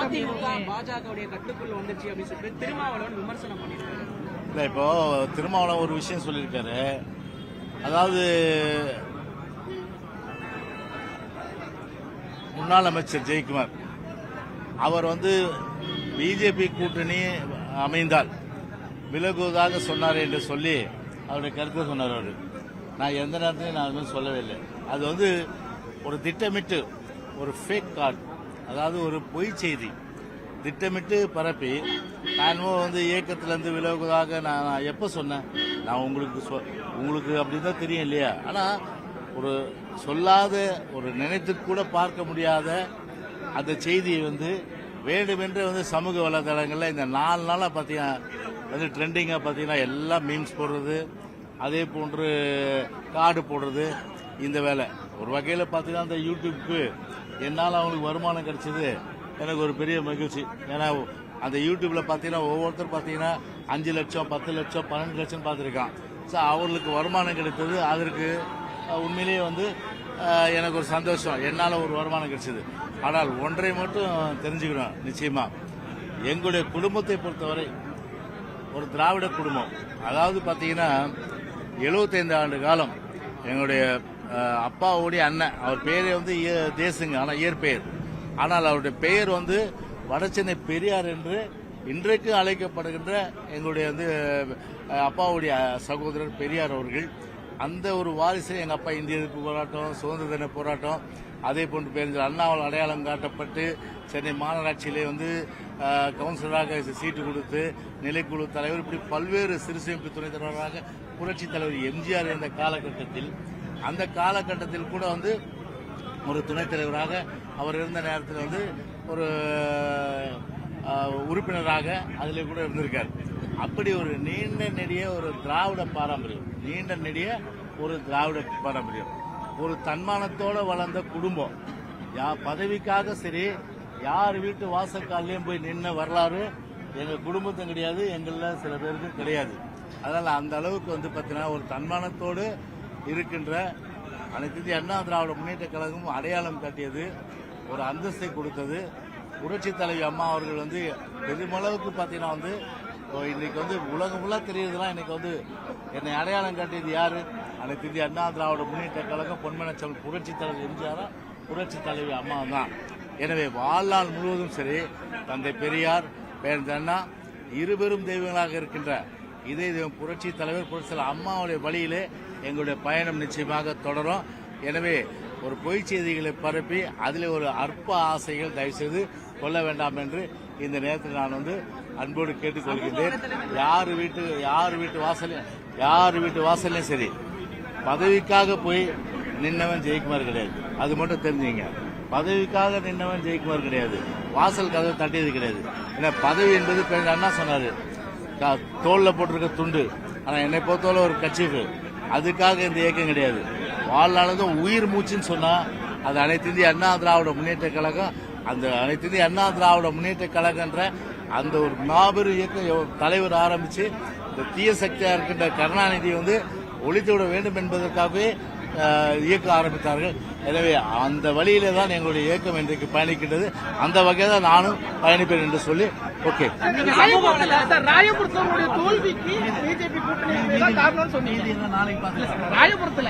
அதிமுக பாஜகவுடைய கட்டுக்குள்ள வந்துச்சு அப்படின்னு சொல்லிட்டு திருமாவளவன் விமர்சனம் பண்ணியிருக்காரு. இல்லை, இப்போ திருமாவளவன் ஒரு விஷயம் சொல்லியிருக்காரு. அதாவது முன்னாள் அமைச்சர் ஜெயக்குமார் அவர் பிஜேபி கூட்டணி அமைந்தால் விலகுவதாக சொன்னார் என்று சொல்லி அவருடைய கருத்தை சொன்னார். அவர் நான் எந்த நேரத்திலையும் நான் அதுமாதிரி சொல்லவே இல்லை. அது ஒரு திட்டமிட்டு ஒரு ஃபேக் கார்டு, அதாவது ஒரு பொய் செய்தி திட்டமிட்டு பரப்பி நான் இயக்கத்திலிருந்து விலகுவதாக நான் எப்போ சொன்னேன்? நான் உங்களுக்கு அப்படிதான் தெரியும் இல்லையா? ஆனால் ஒரு சொல்லாத, ஒரு நினைத்து கூட பார்க்க முடியாத அந்த செய்தியை வேண்டுமென்று சமூக வலைதளங்களில் இந்த 4 நாளாக பார்த்தீங்கன்னா ட்ரெண்டிங்காக பார்த்தீங்கன்னா எல்லாம் மீம்ஸ் போடுறது, அதே போன்று கார்டு போடுறது, இந்த வேலை. ஒரு வகையில் பார்த்தீங்கன்னா அந்த யூடியூப்க்கு என்னால் அவங்களுக்கு வருமானம் கிடைச்சது எனக்கு ஒரு பெரிய மகிழ்ச்சி. ஏன்னா அந்த யூடியூப்ல பார்த்தீங்கன்னா ஒவ்வொருத்தர் பார்த்தீங்கன்னா 5 லட்சம் 10 லட்சம் 12 லட்சம் பார்த்துருக்கான். ஸோ அவர்களுக்கு வருமானம் கிடைத்தது, அதற்கு உண்மையிலேயே எனக்கு ஒரு சந்தோஷம். என்னால் ஒரு வருமானம் கிடைச்சது. ஆனால் ஒன்றை மட்டும் தெரிஞ்சுக்கணும், நிச்சயமா எங்களுடைய குடும்பத்தை பொறுத்தவரை ஒரு திராவிட குடும்பம். அதாவது பார்த்தீங்கன்னா 75 ஆண்டு காலம் எங்களுடைய அப்பாவுடைய அண்ணன், அவர் பேரே தேசுங்க, ஆனால் இயற்பெயர். ஆனால் அவருடைய பெயர் வடசென்னை பெரியார் என்று இன்றைக்கு அழைக்கப்படுகின்ற எங்களுடைய அப்பாவுடைய சகோதரர் பெரியார் அவர்கள். அந்த ஒரு வாரிசு எங்கள் அப்பா இந்திய எதிர்ப்பு போராட்டம், சுதந்திர தின போராட்டம், அதே போன்று பேருந்து அண்ணாவால் அடையாளம் காட்டப்பட்டு சென்னை மாநகராட்சியிலே கவுன்சிலராக சீட்டு கொடுத்து நிலைக்குழு தலைவர், இப்படி பல்வேறு சிறுசேமிப்பு துணைத் தலைவராக புரட்சித் தலைவர் எம்ஜிஆர் இருந்த காலகட்டத்தில், அந்த காலகட்டத்தில் கூட ஒரு துணைத் தலைவராக அவர் இருந்த நேரத்தில் ஒரு உறுப்பினராக அதில் கூட இருந்திருக்கார். அப்படி ஒரு நீண்ட நெடிய ஒரு திராவிட பாரம்பரியம், நீண்ட நெடிய ஒரு திராவிட பாரம்பரியம், ஒரு தன்மானத்தோடு வளர்ந்த குடும்பம். பதவிக்காக சரி யார் வீட்டு வாசக்காலையும் போய் நின்ன வரலாறு எங்கள் குடும்பத்தும் கிடையாது, எங்களில் சில பேருக்கும் கிடையாது. அதனால் அந்த அளவுக்கு பார்த்தீங்கன்னா ஒரு தன்மானத்தோடு இருக்கின்ற அனைத்து இந்திய அண்ணா திராவிட முன்னேற்ற கழகம் அடையாளம் காட்டியது, ஒரு அந்தஸ்தை கொடுத்தது. புரட்சி தலைவி அம்மா அவர்கள் பெருமளவுக்கு பார்த்தீங்கன்னா இன்னைக்கு உலகம் ஃபுல்லாக தெரியுதுலாம். இன்னைக்கு என்னை அடையாளம் காட்டியது யாரு? அனைத்து இந்திய அண்ணா திராவிட முன்னேற்ற கழகம், பொன்மனச்செம்மல் புரட்சி தலைவர் எம்ஜிஆர், புரட்சி தலைவி அம்மா தான். எனவே வாழ்நாள் முழுவதும் சரி தந்தை பெரியார், பேரன் அண்ணா இருபெரும் தெய்வங்களாக இருக்கின்ற இதே தெய்வம் புரட்சி தலைவர் புரட்சி தலைவர் அம்மாவுடைய வழியிலே எங்களுடைய பயணம் நிச்சயமாக தொடரும். எனவே ஒரு பொய் செய்திகளை பரப்பி அதில் ஒரு அற்ப ஆசைகள் தயவுசெய்து கொள்ள வேண்டாம் என்று இந்த நேரத்தில் நான் அன்போடு கேட்டுக்கொள்கின்றேன். யார் வீட்டு வாசலையும் சரி பதவிக்காக போய் நின்னவன் ஜெயக்குமார் கிடையாது. அது மட்டும் தெரிஞ்சுங்க. பதவிக்காக நின்னவன் ஜெயக்குமார் கிடையாது. வாசல் கதவை தட்டியது கிடையாது. ஏன்னா பதவி என்பது அண்ணா சொன்னாரு, தோல்ல போட்டிருக்க துண்டு. ஆனால் என்னை பொறுத்தவரை ஒரு கட்சிக்கு அதுக்காக இந்த இயக்கம் கிடையாது. வாழ்நாளும் உயிர் மூச்சுன்னு சொன்னா அது அனைத்து இந்திய அண்ணா திராவிட முன்னேற்ற கழகம். அந்த அனைத்து இந்திய அண்ணா திராவிட முன்னேற்ற கழகன்ற அந்த ஒரு மாபெரும் இயக்கம் தலைவர் ஆரம்பிச்சு இந்த தீய சக்தியா இருக்கின்ற கருணாநிதி ஒழித்துவிட வேண்டும் என்பதற்காகவே இயக்கம் ஆரம்பித்தார்கள். எனவே அந்த வழியிலே தான் எங்களுடைய இயக்கம் இன்றைக்கு பயணிக்கின்றது. அந்த வகையில் தான் நானும் பயணிப்பேன் என்று சொல்லி ஓகே. ராயபுரத்தில்